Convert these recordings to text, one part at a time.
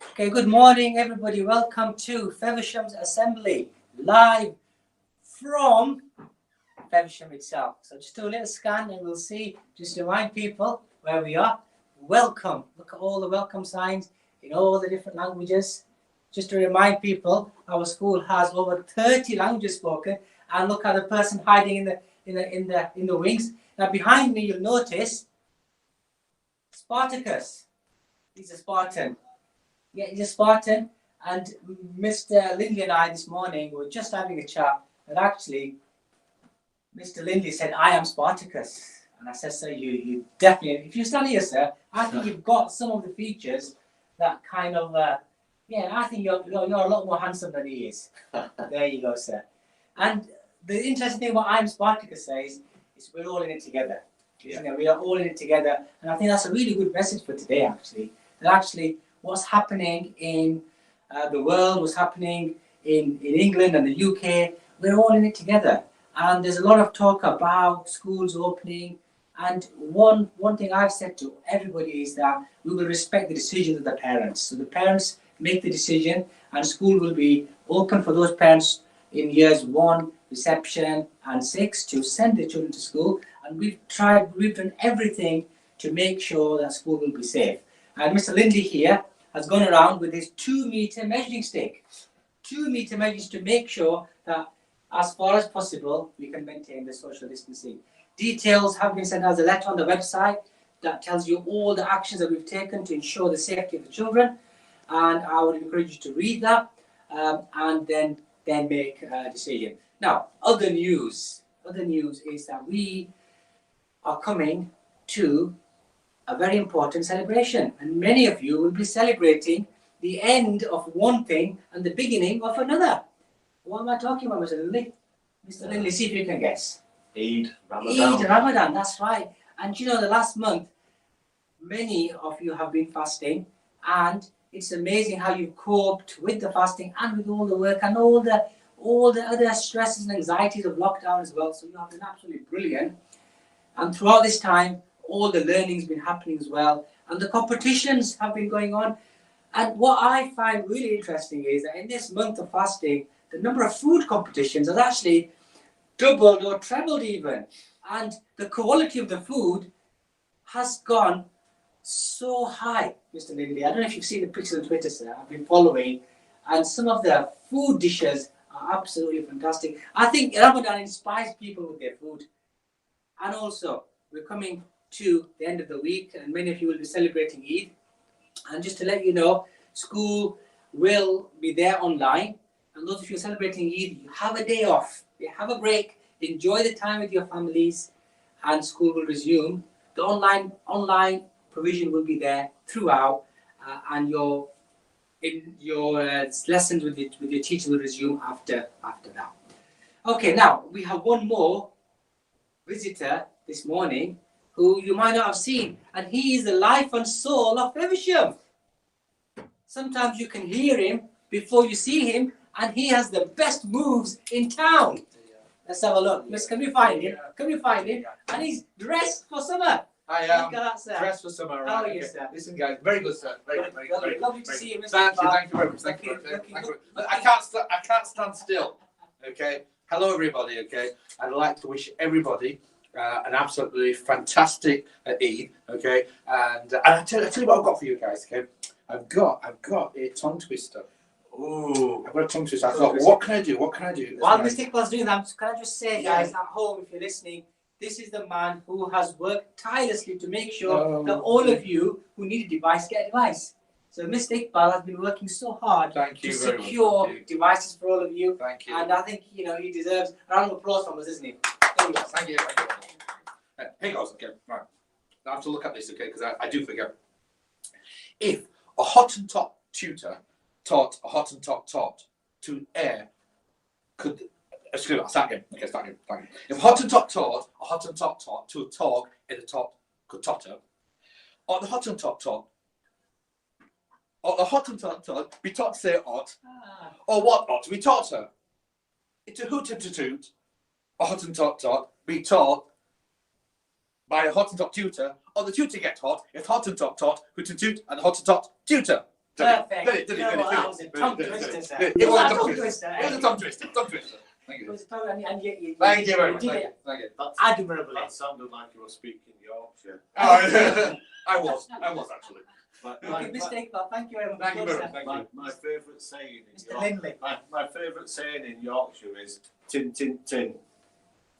Okay, good morning, everybody. Welcome to Feversham's Assembly, live from Feversham itself. So just do a little scan and we'll see, just to remind people where we are. Welcome. Look at all the welcome signs in all the different languages. Just to remind people, our school has over 30 languages spoken. And look at the person hiding in the wings. Now behind me, you'll notice Spartacus. He's a Spartan. Yeah, he's a Spartan. And Mr. Lindley and I this morning were just having a chat. And actually, Mr. Lindley said, I am Spartacus. And I said, sir, you definitely, if you stand here, sir, I think you've got some of the features that kind of, I think you're a lot more handsome than he is. There you go, sir. And the interesting thing about I am Spartacus says is we're all in it together. Yeah. We are all in it together. And I think that's a really good message for today, actually. That actually what's happening in the world, what's happening in England and the UK, we're all in it together. And there's a lot of talk about schools opening. And one thing I've said to everybody is that we will respect the decisions of the parents. So the parents make the decision and school will be open for those parents in years 1, reception and 6 to send their children to school. And we've done everything to make sure that school will be safe. And Mr. Lindley here has gone around with his 2-meter measuring stick. 2-meter measuring to make sure that as far as possible, we can maintain the social distancing. Details have been sent as a letter on the website that tells you all the actions that we've taken to ensure the safety of the children. And I would encourage you to read that and then make a decision. Now, other news is that we are coming to a very important celebration. And many of you will be celebrating the end of one thing and the beginning of another. What am I talking about, Mr. Lindley? Mr. Lindley, see if you can guess. Eid, Ramadan. Eid, Ramadan, that's right. And you know, the last month, many of you have been fasting, and it's amazing how you've coped with the fasting and with all the work and all the other stresses and anxieties of lockdown as well. So you have been absolutely brilliant. And throughout this time, all the learning's been happening as well, and the competitions have been going on. And what I find really interesting is that in this month of fasting, the number of food competitions has actually doubled or trebled even. And the quality of the food has gone so high, Mr. Lindley. I don't know if you've seen the pictures on Twitter, sir. I've been following. And some of the food dishes are absolutely fantastic. I think Ramadan inspires people with their food. And also, we're coming to the end of the week, and many of you will be celebrating Eid. And just to let you know, school will be there online. And those of you celebrating Eid, you have a day off. You have a break. Enjoy the time with your families, and school will resume. The online provision will be there throughout, and your lessons with your teacher will resume after that. Okay, now we have one more visitor this morning who you might not have seen, and he is the life and soul of Feversham. Sometimes you can hear him before you see him, and he has the best moves in town. Let's have a look. Can we find him? And he's dressed for summer. I am dressed for summer. How are you, sir? Listen, guys, very good, sir. Very good. Lovely to see you, Mr. Thank you very much. Thank you. I can't stand still. Okay. Hello, everybody. Okay. I'd like to wish everybody an absolutely fantastic Eid. Okay. And I tell you what I've got for you guys. Okay. I've got a tongue twister. Ooh, I've got a tongue twister. I thought, what can I do? While Mr. Iqbal's doing that, can I just say, guys, at home, if you're listening, this is the man who has worked tirelessly to make sure that all of you who need a device get a device. So Mr. Iqbal has been working so hard to secure devices for all of you. Thank you. And I think, he deserves a round of applause from us, isn't he? Thank you. Hey guys, okay, right. I have to look at this, okay, because I do forget. If a Hottentot tutor taught a Hottentot to air, could... Excuse me, I'll start again. Okay, start again. If a Hottentot taught a Hottentot to talk in a tot could totter, or the Hottentot taught, be taught to say ought, or what ought to be taught her. It's a hoot and to toot, a Hottentot be taught by a Hottentot tutor, or the tutor get hot if Hottentot taught hoot and toot and the Hottentot tutor. Perfect. Did it. That was a tongue twister, sir. It was a tongue tongue twister. twister. It was a tongue twister. Thank It you. was a tongue, and you Thank you very much. did Thank you. it Thank you. admirably. That sounded like you were speaking Yorkshire. Oh, I was actually. Good mistake, but thank you very much. Thank you very sir. much. Thank you. My favourite saying in Mr. Lindley. my favourite saying in Yorkshire is tin tin tin.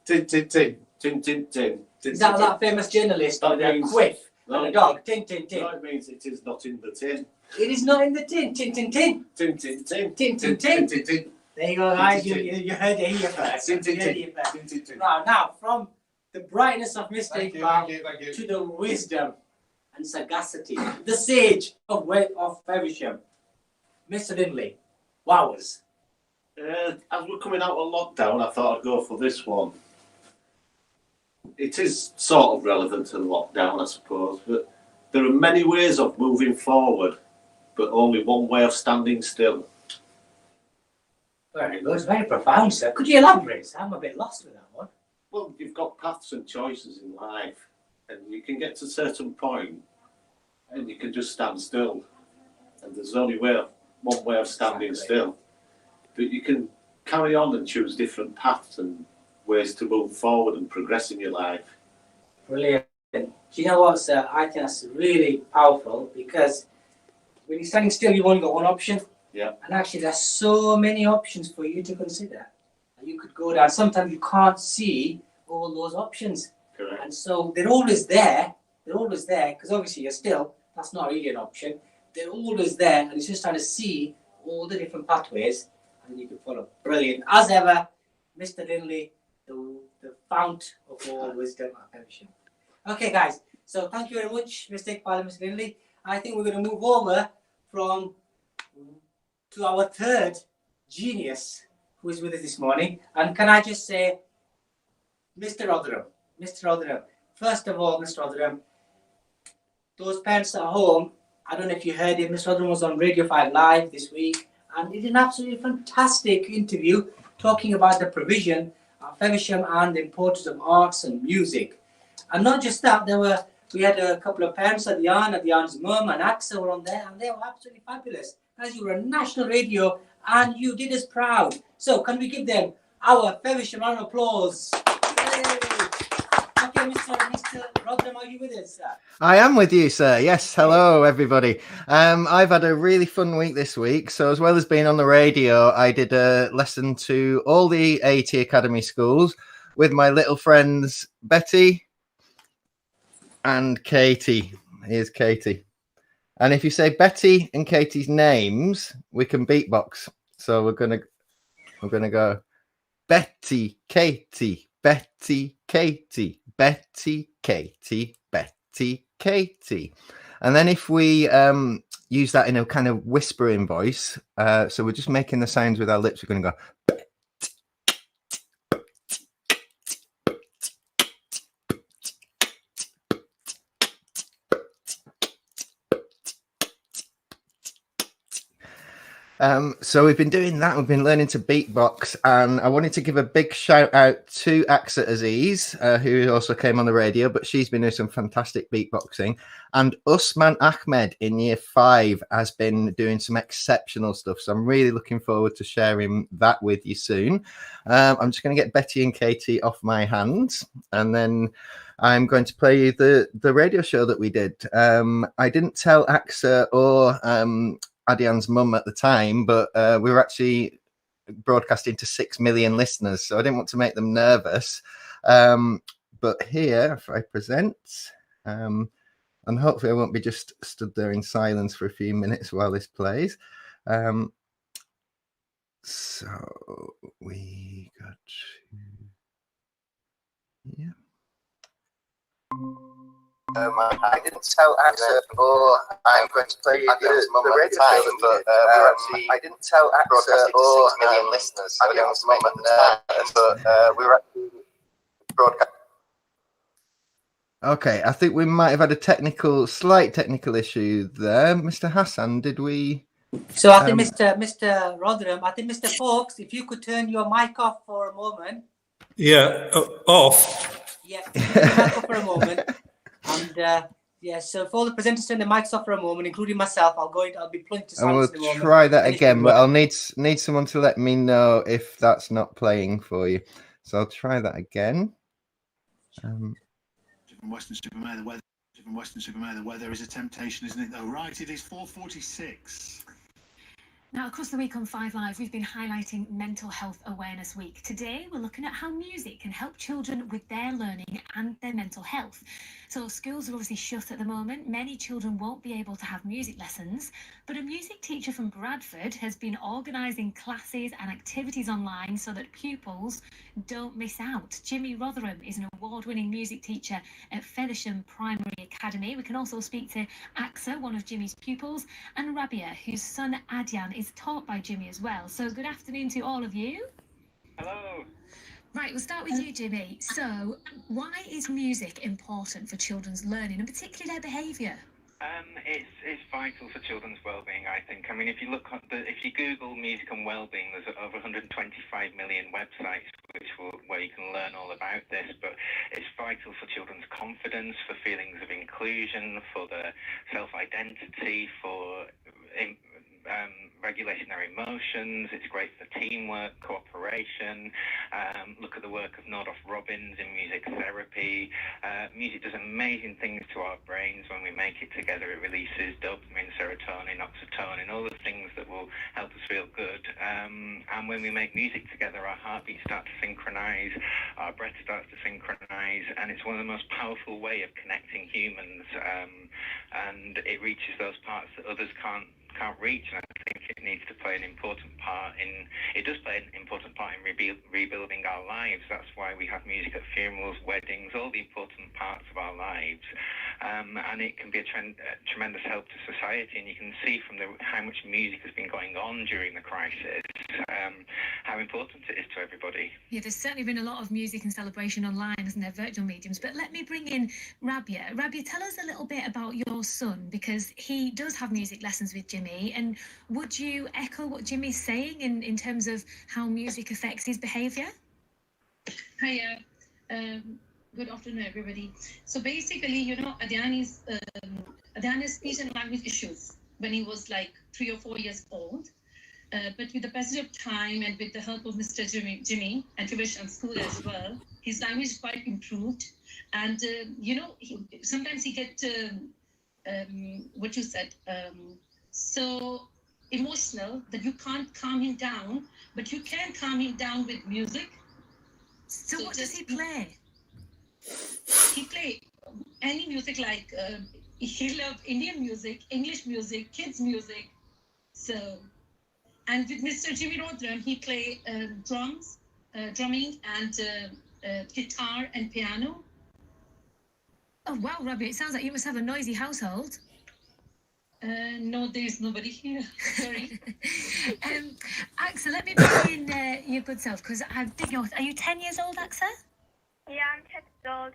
Tin, tin, tin. Tin tin tin. Is that famous journalist That with a means- quiff No, and a dog? Tin, tin, tin. No, it means it is not in the tin. It is not in the tin. Tin, tin, tin. Tin tin tin. Tin, tin, Tin, tin. tin, tin. There you go, guys. Tin, tin, You heard it here first. Tin, tin, You heard tin. it first. Tin, tin, tin. Now, from the brightness of Mr. Thank you. Iqbal Thank you. to the wisdom and sagacity, the sage of Feversham, Mr. Lindley. Wowers. As we're coming out of lockdown, I thought I'd go for this one. It is sort of relevant to the lockdown, I suppose, but there are many ways of moving forward, but only one way of standing still. Very good. Very profound, sir. Could you elaborate, sir? I'm a bit lost with that one. Well, you've got paths and choices in life, and you can get to a certain point, and you can just stand still. And there's only one way of standing still. But you can carry on and choose different paths and ways to move forward and progress in your life. Brilliant. Do you know what, sir? I think that's really powerful because when you're standing still, you've only got one option. Yeah. And actually, there's so many options for you to consider. You could go down. Sometimes you can't see all those options. Correct. And so they're always there. They're always there because obviously you're still, that's not really an option. They're always there and it's just trying to see all the different pathways and you can follow. Brilliant. As ever, Mr. Lindley, the fount of all wisdom and Feversham. Okay, guys. So thank you very much, Mr. Iqbal and Mr. Lindley. I think we're going to move over to our third genius who is with us this morning. And can I just say, Mr. Rotherham, first of all, Mr. Rotherham, those parents at home, I don't know if you heard him, Mr. Rotherham was on Radio 5 Live this week and he did an absolutely fantastic interview talking about the provision of Feversham and the importance of arts and music. And not just that, we had a couple of parents, Adyan's mum and Axa were on there and they were absolutely fabulous. As you were on national radio and you did us proud. So can we give them our Feversham round of applause? Yay. Okay, Mr. Rotherham, are you with us, sir? I am with you, sir. Yes, hello, everybody. I've had a really fun week this week. So as well as being on the radio, I did a lesson to all the AT Academy schools with my little friends, Betty and Katie. Here's Katie. And if you say Betty and Katie's names, we can beatbox. So we're gonna go Betty, Katie, Betty, Katie, Betty, Katie, Betty, Katie. And then if we use that in a kind of whispering voice, so we're just making the sounds with our lips, we're going to go. So we've been doing that. We've been learning to beatbox, and I wanted to give a big shout out to Axa Aziz, who also came on the radio, but she's been doing some fantastic beatboxing. And Usman Ahmed in year 5 has been doing some exceptional stuff. So I'm really looking forward to sharing that with you soon. I'm just going to get Betty and Katie off my hands, and then I'm going to play you the radio show that we did. I didn't tell Axa or Adyan's mum at the time, but we were actually broadcasting to 6 million listeners, so I didn't want to make them nervous. But here, if I present, and hopefully I won't be just stood there in silence for a few minutes while this plays. So we got yeah. I didn't tell Axa, or I'm going to play the radio time, but I didn't tell Axa or 6 million listeners. I didn't want to make them but we were actually broadcasting. Okay, I think we might have had a slight technical issue there. Mr. Hassan, did we? So I think Mr. Rotherham, I think Mr. Fox, if you could turn your mic off for a moment. Yeah, off. Yeah, turn your mic off for a moment. And Yeah, so for all the presenters turn the mics off for a moment, including myself, I'll be plugged to And we'll silence in a moment. try that Finish again, the but work. I'll need someone to let me know if that's not playing for you. So I'll try that again. From Western-super-Mare, the weather is a temptation, isn't it? Though, right? It is 4:46. Now, across the week on 5 Live, we've been highlighting Mental Health Awareness Week. Today, we're looking at how music can help children with their learning and their mental health. So schools are obviously shut at the moment. Many children won't be able to have music lessons, but a music teacher from Bradford has been organising classes and activities online so that pupils don't miss out. Jimmy Rotherham is an award-winning music teacher at Feversham Primary Academy. We can also speak to Axa, one of Jimmy's pupils, and Rabia, whose son Adyan is taught by Jimmy as well. So good afternoon to all of you. Hello. Right, we'll start with you, Jimmy. So why is music important for children's learning and particularly their behaviour? It's vital for children's well-being, I think. I mean, if you Google music and well-being, there's over 125 million websites where you can learn all about this. But it's vital for children's confidence, for feelings of inclusion, for their self-identity, for regulating their emotions. It's great for teamwork, cooperation. Look at the work of Nordoff Robbins in music therapy. Music does amazing things to our brains when we make it together. It releases dopamine, serotonin, oxytocin, all the things that will help us feel good. And when we make music together, our heartbeats start to synchronize, our breath starts to synchronize, and it's one of the most powerful way of connecting humans. And it reaches those parts that others can't reach, and I think it needs to play an important part in rebuilding our lives. That's why we have music at funerals, weddings, all the important parts of our lives, and it can be a tremendous help to society. And you can see from how much music has been going on during the crisis, how important it is to everybody. Yeah, there's certainly been a lot of music and celebration online, hasn't there, virtual mediums. But let me bring in Rabia. Rabia, tell us a little bit about your son, because he does have music lessons with Jimmy. And would you echo what Jimmy's saying in terms of how music affects his behaviour? Hiya. Good afternoon, everybody. So basically, Adyan's speech and language issues when he was like 3 or 4 years old. But with the passage of time and with the help of Mr. Jimmy and Feversham School as well, his language quite improved. And, sometimes he get, what you said, so emotional that you can't calm him down, but you can calm him down with music. So what does he play? He play any music, like he loved Indian music, English music, kids music. So, and with Mr. Jimmy Rotherham, he play drumming and guitar and piano. Oh wow, Rabia, it sounds like you must have a noisy household. No, there's nobody here. Sorry. Axa, let me bring in your good self, because are you 10 years old, Axa? Yeah, I'm 10 years old.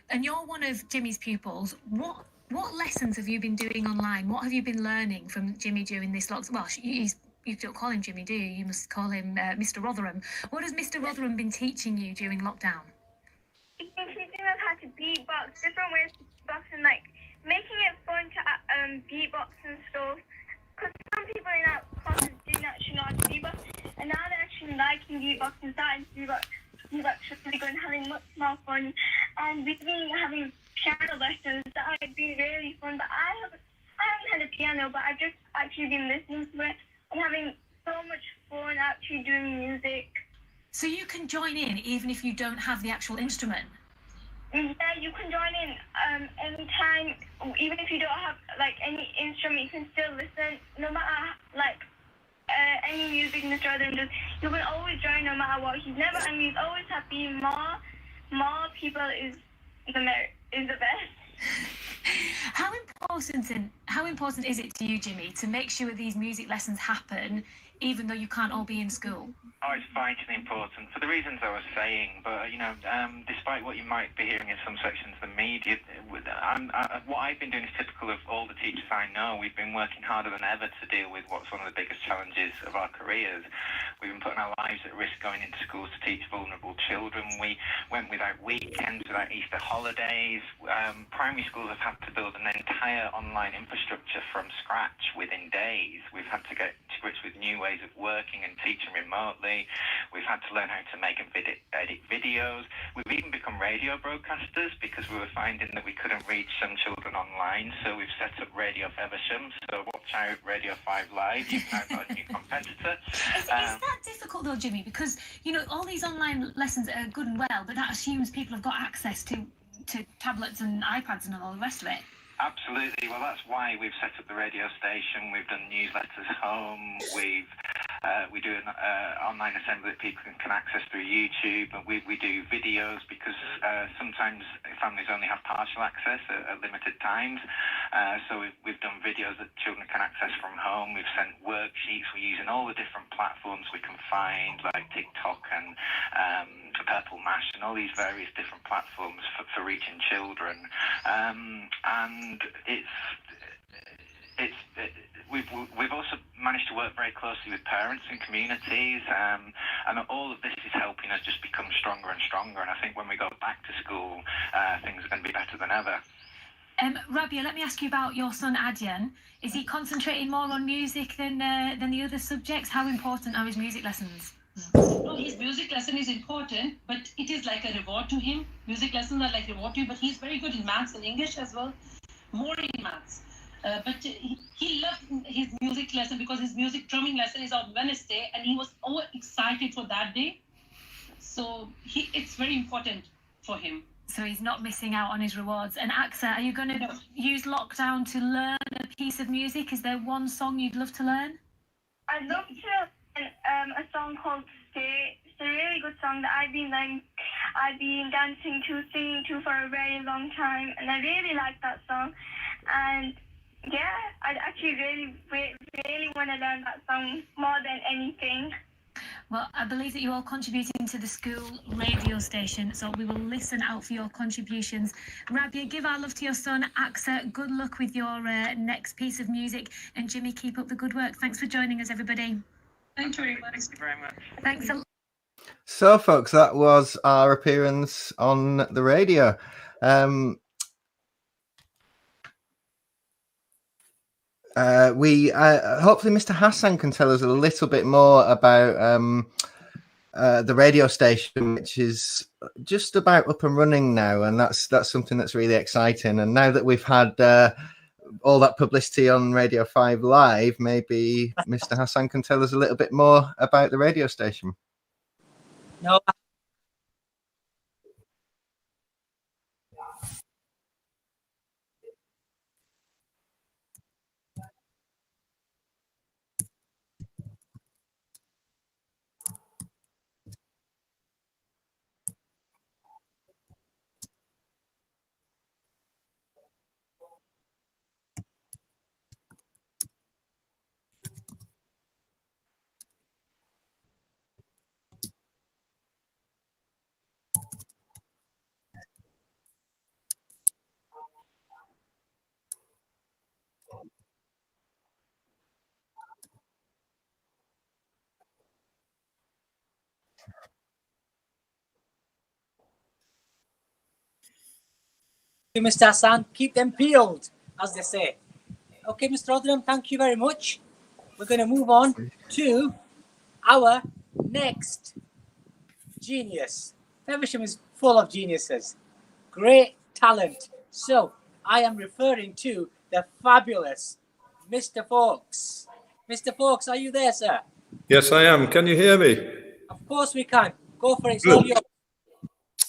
And you're one of Jimmy's pupils. What lessons have you been doing online? What have you been learning from Jimmy during this lockdown? Well, you don't call him Jimmy, do you? You must call him Mr. Rotherham. What has Mr. Rotherham been teaching you during lockdown? He's been teaching us how to beatbox, different ways to beatbox, and like making it fun to beatbox and stuff. Because some people in our classes didn't actually know how to beatbox, and now they're actually liking beatbox and starting to beatbox really good and having much more fun. And we've been having piano lessons that have been really fun. But I haven't had a piano, but I've just actually been listening to it and having so much fun actually doing music. So you can join in even if you don't have the actual instrument? Yeah, you can join in anytime, even if you don't have like any instrument, you can still listen. No matter like any music Mr. Rotherham does, you can always join no matter what. He's never angry. He's always happy. More people is the best. How important is it to you, Jimmy, to make sure these music lessons happen even though you can't all be in school? Oh, it's vitally important for the reasons I was saying. But despite what you might be hearing in some sections of the media, what I've been doing is typical of all the teachers I know. We've been working harder than ever to deal with what's one of the biggest challenges of our careers. We've been putting our lives at risk going into schools to teach vulnerable children. We went without weekends, without Easter holidays. Primary schools have had to build an entire online infrastructure from scratch within days. We've had to get to grips with new ways of working and teaching remotely. We've had to learn how to make and edit videos. We've even become radio broadcasters because we were finding that we couldn't reach some children online. So we've set up Radio Feversham. So watch out, Radio 5 Live. You've now got a new competitor. Is that difficult though, Jimmy? Because all these online lessons are good and well, but that assumes people have got access to tablets and iPads and all the rest of it. Absolutely. Well, that's why we've set up the radio station. We've done newsletters home. We do an online assembly that people can access through YouTube, and we do videos because sometimes families only have partial access at limited times. So we've done videos that children can access from home. We've sent worksheets. We're using all the different platforms we can find, like TikTok and Purple Mash and all these various different platforms for reaching children. And we've also managed to work very closely with parents and communities, and all of this is helping us just become stronger and stronger. And I think when we go back to school, things are going to be better than ever. Rabia, let me ask you about your son Adyan. Is he concentrating more on music than the other subjects? How important are his music lessons? No, his music lesson is important, but it is like a reward to him. Music lessons are like a reward to him, but he's very good in maths and English as well, more in maths. But he loved his music lesson because his music drumming lesson is on Wednesday, and he was so excited for that day. So it's very important for him. So he's not missing out on his rewards. And Aksa, are you going to use lockdown to learn a piece of music? Is there one song you'd love to learn? I'd love to learn a song called Stay. It's a really good song that I've been dancing to, singing to for a very long time, and I really like that song. And yeah, I'd actually really want to learn that song more than anything. Well, I believe that you're all contributing to the school radio station, so we will listen out for your contributions. Rabia, give our love to your son. Aksa, good luck with your next piece of music. And Jimmy, keep up the good work. Thanks for joining us, everybody. Thank you very much. Thank you very much. Thanks a lot. So, folks, that was our appearance on the radio. Hopefully Mr. Hassan can tell us a little bit more about the radio station, which is just about up and running now, and that's something that's really exciting. And now that we've had all that publicity on Radio 5 Live, maybe Mr. Hassan can tell us a little bit more about the radio station. No. Mr. Hassan, keep them peeled, as they say. Okay, Mr. Rotherham, thank you very much. We're going to move on to our next genius. Feversham is full of geniuses, great talent. So I am referring to the fabulous Mr. Fawkes. Mr. Fawkes, are you there, sir? Yes, I am. Can you hear me? Of course we can. Go for it. It's all yours.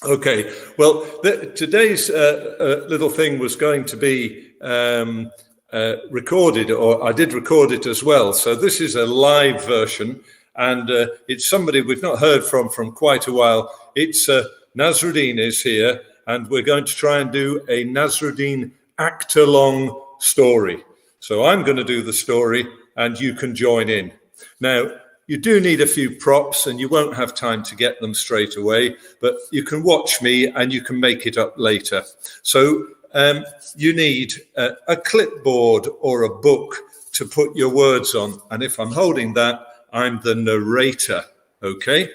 Okay. Well, today's little thing was going to be recorded, or I did record it as well. So this is a live version, and it's somebody we've not heard from quite a while. It's Nasruddin is here, and we're going to try and do a Nasruddin actor-long story. So I'm going to do the story, and you can join in. Now, you do need a few props and you won't have time to get them straight away, but you can watch me and you can make it up later. So you need a clipboard or a book to put your words on. And if I'm holding that, I'm the narrator, okay?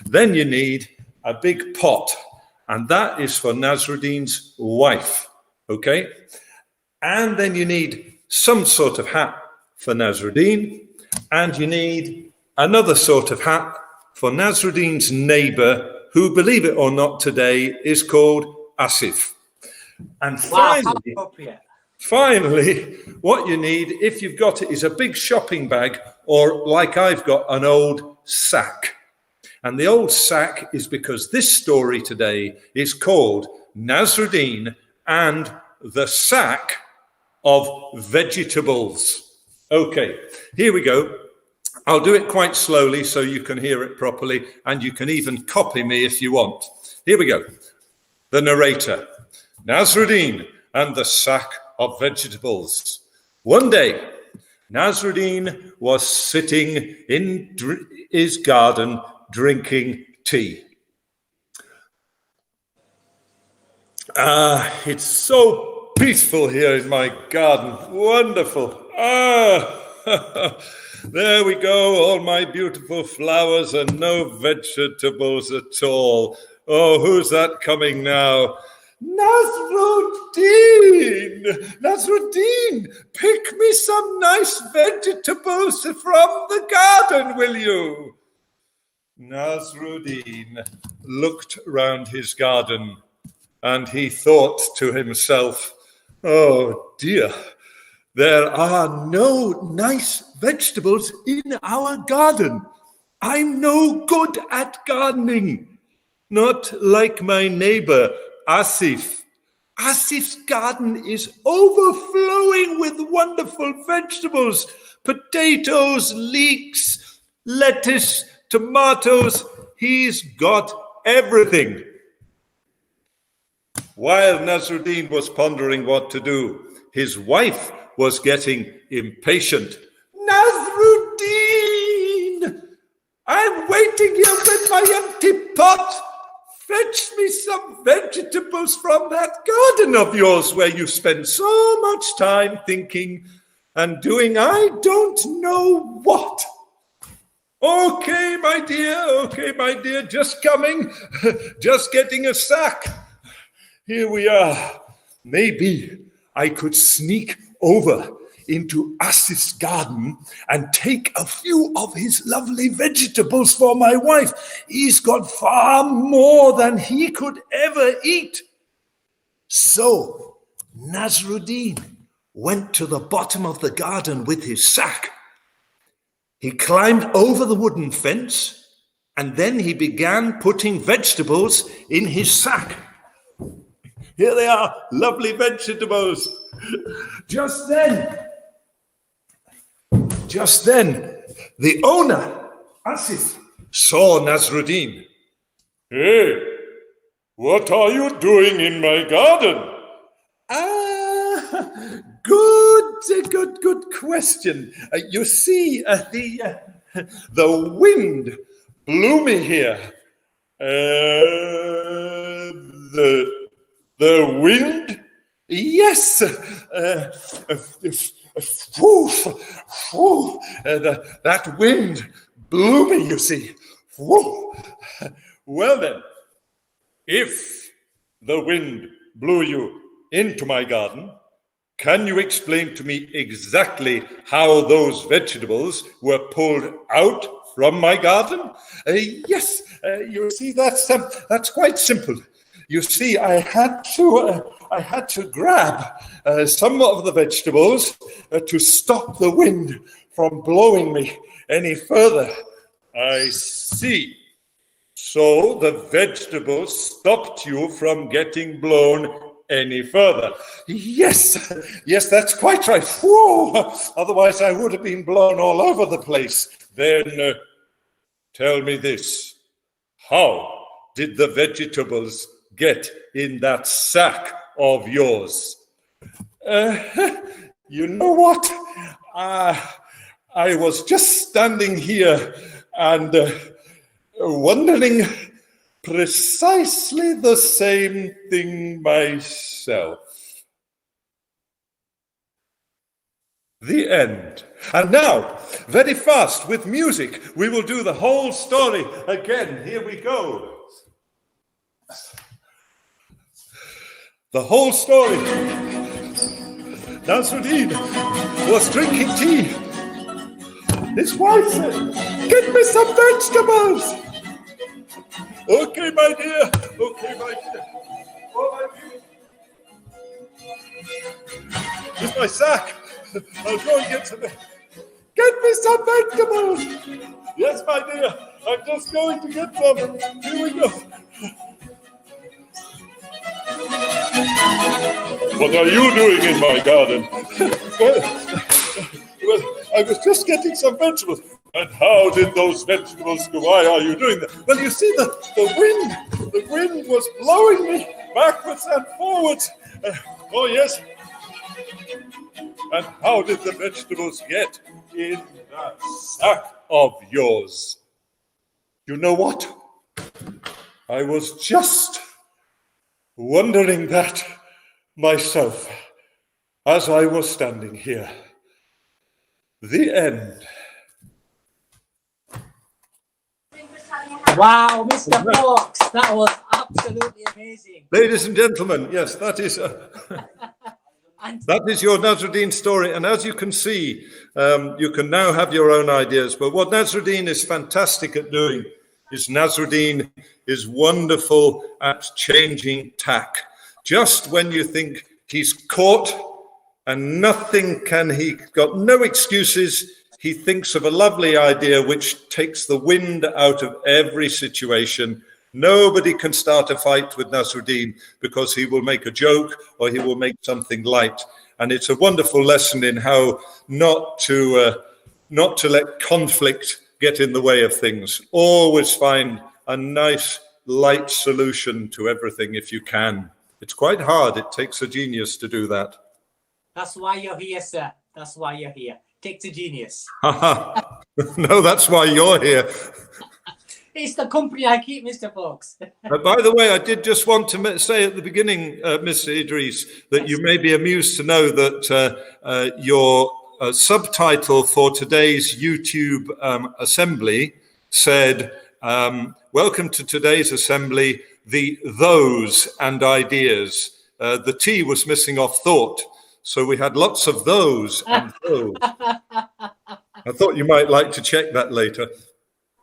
Then you need a big pot, and that is for Nasruddin's wife, okay? And then you need some sort of hat for Nasruddin, and you need another sort of hat for Nasruddin's neighbor, who, believe it or not, today is called Asif. And finally, what you need, if you've got it, is a big shopping bag, or like I've got, an old sack. And the old sack is because this story today is called Nasruddin and the Sack of Vegetables. Okay, here we go. I'll do it quite slowly so you can hear it properly, and you can even copy me if you want. Here we go. The narrator, Nasruddin and the Sack of Vegetables. One day, Nasruddin was sitting in his garden drinking tea. It's so peaceful here in my garden. Wonderful. There we go, all my beautiful flowers and no vegetables at all. Oh, who's that coming now? Nasruddin! Nasruddin, pick me some nice vegetables from the garden, will you? Nasruddin looked round his garden and he thought to himself, oh dear, there are no nice vegetables in our garden. I'm no good at gardening, not like my neighbor Asif. Asif's garden is overflowing with wonderful vegetables, potatoes, leeks, lettuce, tomatoes. He's got everything. While Nasruddin was pondering what to do, his wife was getting impatient. Nasruddin, I'm waiting here with my empty pot. Fetch me some vegetables from that garden of yours where you spend so much time thinking and doing I don't know what. Okay, my dear, just coming, just getting a sack. Here we are. Maybe I could sneak over into Asif's garden and take a few of his lovely vegetables for my wife. He's got far more than he could ever eat. So Nasruddin went to the bottom of the garden with his sack. He climbed over the wooden fence and then he began putting vegetables in his sack. Here they are, lovely vegetables. Just then, the owner, Asif, saw Nasruddin. Hey, what are you doing in my garden? Good question. You see, the wind blew me here. The wind? Yes. That wind blew me, you see. Well then, if the wind blew you into my garden, can you explain to me exactly how those vegetables were pulled out from my garden? Yes, you see, that's quite simple. You see, I had to grab some of the vegetables to stop the wind from blowing me any further. I see. So the vegetables stopped you from getting blown any further. Yes, that's quite right. Whoa! Otherwise I would have been blown all over the place. Then tell me this. How did the vegetables get in that sack of yours? You know what? I was just standing here and wondering precisely the same thing myself. The end. And now, very fast, with music, we will do the whole story again. Here we go. The whole story. Nasruddin was drinking tea. His wife said, "Get me some vegetables." Okay, my dear. Okay, my dear. Oh, my dear. Here's my sack. I'll go and get some. Get me some vegetables. Yes, my dear. I'm just going to get some. Here we go. What are you doing in my garden? well, I was just getting some vegetables. And how did those vegetables go? Why are you doing that? Well, you see, the wind was blowing me backwards and forwards. Oh, yes. And how did the vegetables get in that sack of yours? You know what? I was just wondering that myself as I was standing here. The end. Wow, Mr. Fox, that was absolutely amazing. Ladies and gentlemen, yes, that is that is your Nasruddin story. And as you can see, you can now have your own ideas. But what Nasruddin is fantastic at doing is Nasruddin is wonderful at changing tack. Just when you think he's caught and he's got no excuses, he thinks of a lovely idea which takes the wind out of every situation. Nobody can start a fight with Nasruddin because he will make a joke or he will make something light. And it's a wonderful lesson in how not to let conflict get in the way of things. Always find a nice, light solution to everything if you can. It's quite hard. It takes a genius to do that. That's why you're here, sir. That's why you're here. Takes a genius. No, that's why you're here. It's the company I keep, Mr. Fox. By the way, I did just want to say at the beginning, Mr. Idris, that you may be amused to know that your subtitle for today's YouTube assembly said, "Welcome to today's assembly, the those and ideas." The T was missing off thought. So we had lots of those and those. I thought you might like to check that later.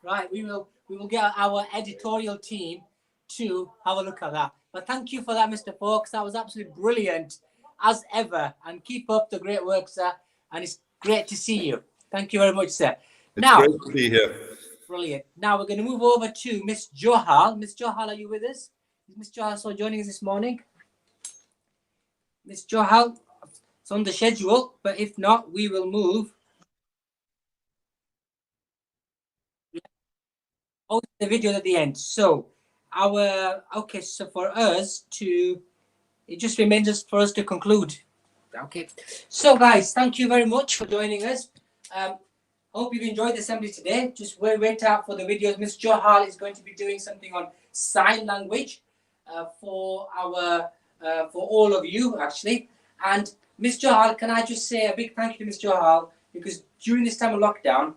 Right, we will get our editorial team to have a look at that. But thank you for that, Mr. Fox. That was absolutely brilliant as ever. And keep up the great work, sir. And it's great to see you. Thank you very much, sir. It's great to be here. Brilliant. Now we're going to move over to Miss Johal. Miss Johal, are you with us? Is Miss Johal so joining us this morning? Miss Johal, it's on the schedule, but if not, we will move. Oh, the video at the end. So so for us to, it just remains for us to conclude. Okay. So guys, thank you very much for joining us. Hope you've enjoyed the assembly today. Just wait out for the videos. Miss Johal is going to be doing something on sign language for all of you actually. And Miss Johal, can I just say a big thank you to Miss Johal, because during this time of lockdown,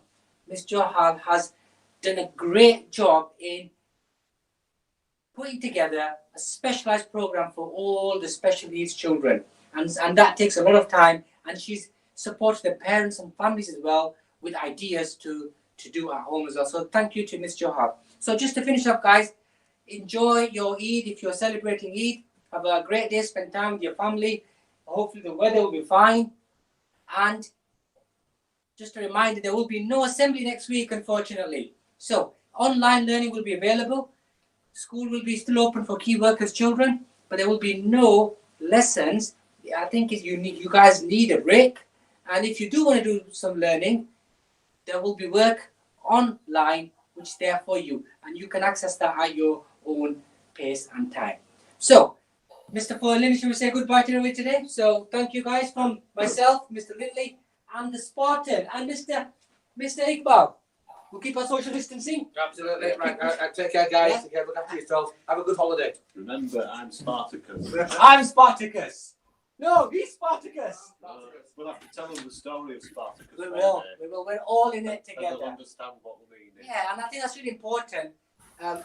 Miss Johal has done a great job in putting together a specialized program for all the special needs children. And that takes a lot of time, and she's supported the parents and families as well with ideas to do at home as well. So thank you to Miss Johal. So just to finish up, guys, enjoy your Eid. If you're celebrating Eid, have a great day, spend time with your family. Hopefully the weather will be fine. And just a reminder, there will be no assembly next week, unfortunately. So online learning will be available. School will be still open for key workers children, but there will be no lessons. I think you guys need a break. And if you do want to do some learning, there will be work online which is there for you. And you can access that at your own pace and time. So, Mr. Lindley, should we say goodbye to everybody today? So thank you guys from myself, Mr. Lindley, and the Spartan, and Mr. Mr. Iqbal, we'll keep our social distancing. Absolutely. Right. Take care, guys. Yeah. Take care. Look after yourselves. Have a good holiday. Remember, I'm Spartacus. I'm Spartacus. No, he's Spartacus. We'll have to tell them the story of Spartacus. We one will. day, We will. We're all in it and they'll together. understand what we mean. Yeah, and I think that's really important.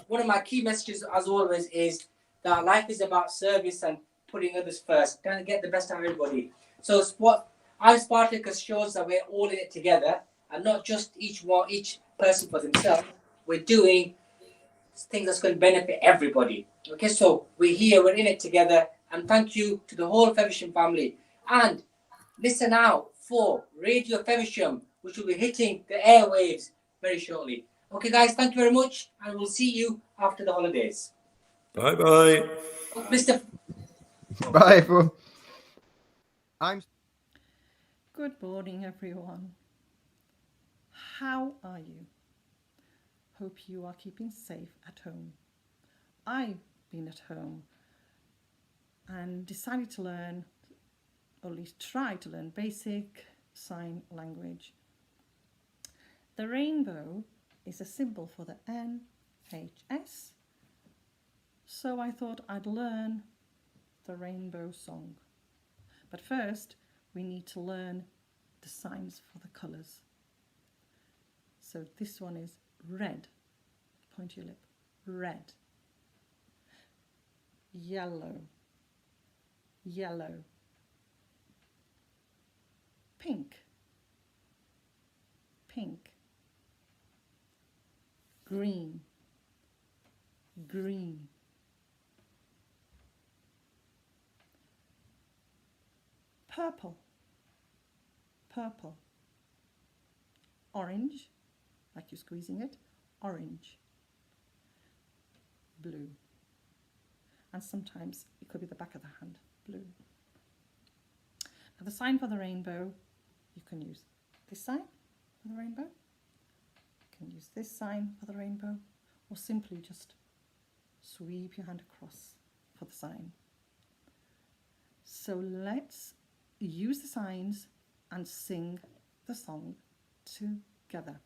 One of my key messages, as always, is that life is about service and putting others first, trying to get the best out of everybody. So, I'm Spartacus shows that we're all in it together, and not just each person for themselves. We're doing things that's going to benefit everybody. Okay, so we're here, we're in it together, and thank you to the whole Feversham family. And listen out for Radio Feversham, which will be hitting the airwaves very shortly. Okay, guys, thank you very much, and we'll see you after the holidays. Bye bye. Mr. Bye, everyone. Good morning, everyone. How are you? Hope you are keeping safe at home. I've been at home and decided to learn, or at least try to learn, basic sign language. The rainbow is a symbol for the NHS, so I thought I'd learn the rainbow song. But first, we need to learn the signs for the colours. So this one is red. Point your lip. Red. Yellow. Yellow. Pink. Pink. Green. Green. Purple. Purple. Orange, like you're squeezing it, orange. Blue. And sometimes it could be the back of the hand, blue. Now the sign for the rainbow, you can use this sign for the rainbow, you can use this sign for the rainbow, or simply just sweep your hand across for the sign. So let's use the signs and sing the song together.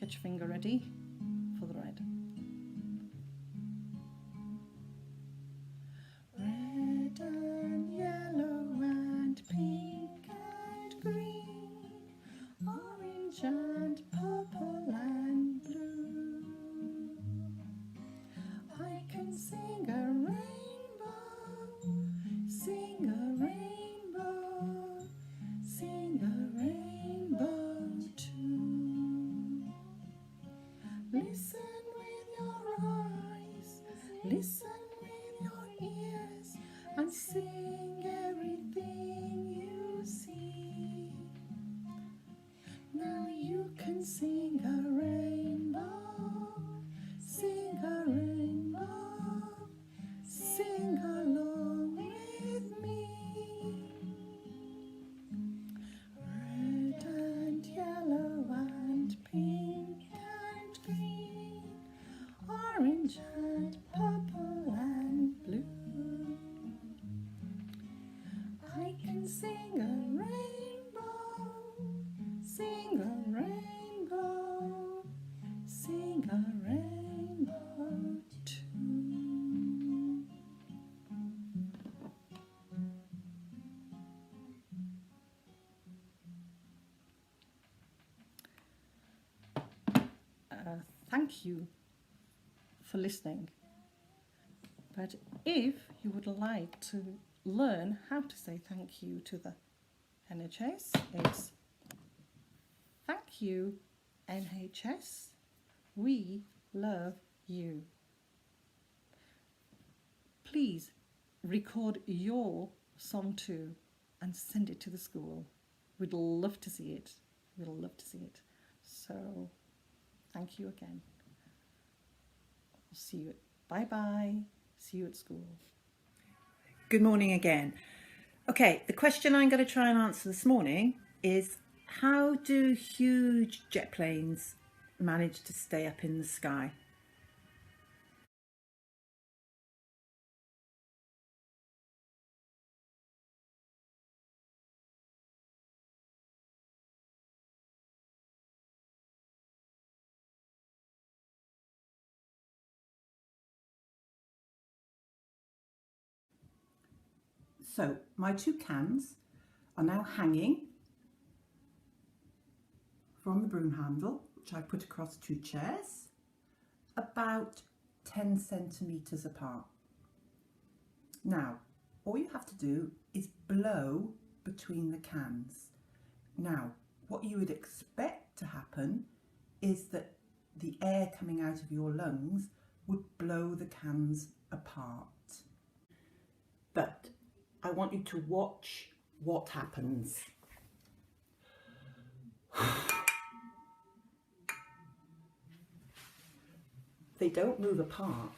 Get your finger ready for the red. Red and yellow and pink and green, orange and purple and blue. I can sing a rainbow, sing a rainbow, sing a rainbow too. Listen with your eyes, listen with your ears, and sing everything you see. Now you can sing a rainbow, sing a rainbow, sing along with me. Red and yellow and pink and green, orange and purple and blue. I can sing a rainbow, sing a rainbow, sing a rainbow too. Thank you for listening. But if you would like to learn how to say thank you to the NHS, it's thank you, NHS. We love you. Please record your song too and send it to the school. We'd love to see it. We'd love to see it. So thank you again. We'll see you. Bye-bye. See you at school. Good morning again. Okay, the question I'm going to try and answer this morning is, how do huge jet planes manage to stay up in the sky? So my two cans are now hanging from the broom handle, which I put across two chairs, about 10 centimetres apart. Now, all you have to do is blow between the cans. Now, what you would expect to happen is that the air coming out of your lungs would blow the cans apart. But I want you to watch what happens. They don't move apart,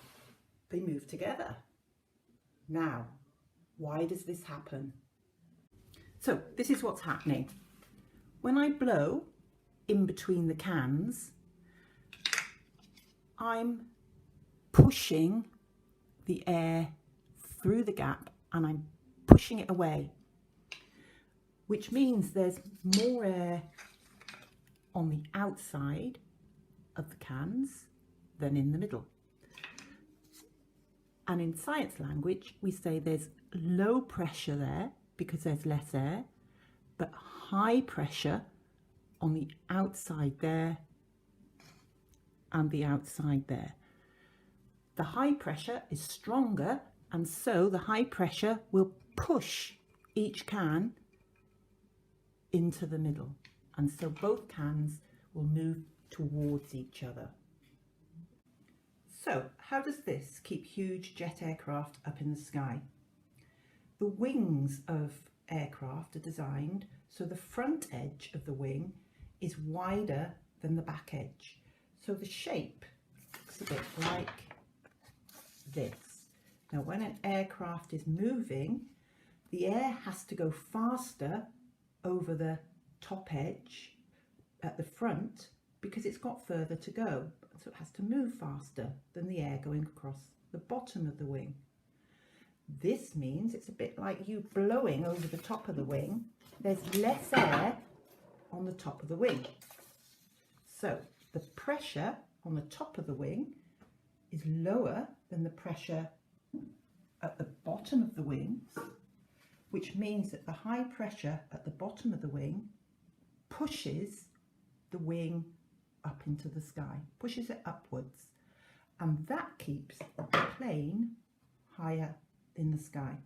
they move together. Now, why does this happen? So this is what's happening. When I blow in between the cans, I'm pushing the air through the gap and I'm pushing it away, which means there's more air on the outside of the cans than in the middle. And in science language, we say there's low pressure there because there's less air, but high pressure on the outside there and the outside there. The high pressure is stronger, and so the high pressure will push each can into the middle, and so both cans will move towards each other. So how does this keep huge jet aircraft up in the sky? The wings of aircraft are designed so the front edge of the wing is wider than the back edge. So the shape looks a bit like this. Now when an aircraft is moving, the air has to go faster over the top edge at the front because it's got further to go. So it has to move faster than the air going across the bottom of the wing. This means it's a bit like you blowing over the top of the wing. There's less air on the top of the wing. So the pressure on the top of the wing is lower than the pressure at the bottom of the wing, which means that the high pressure at the bottom of the wing pushes the wing up into the sky, pushes it upwards, and that keeps the plane higher in the sky.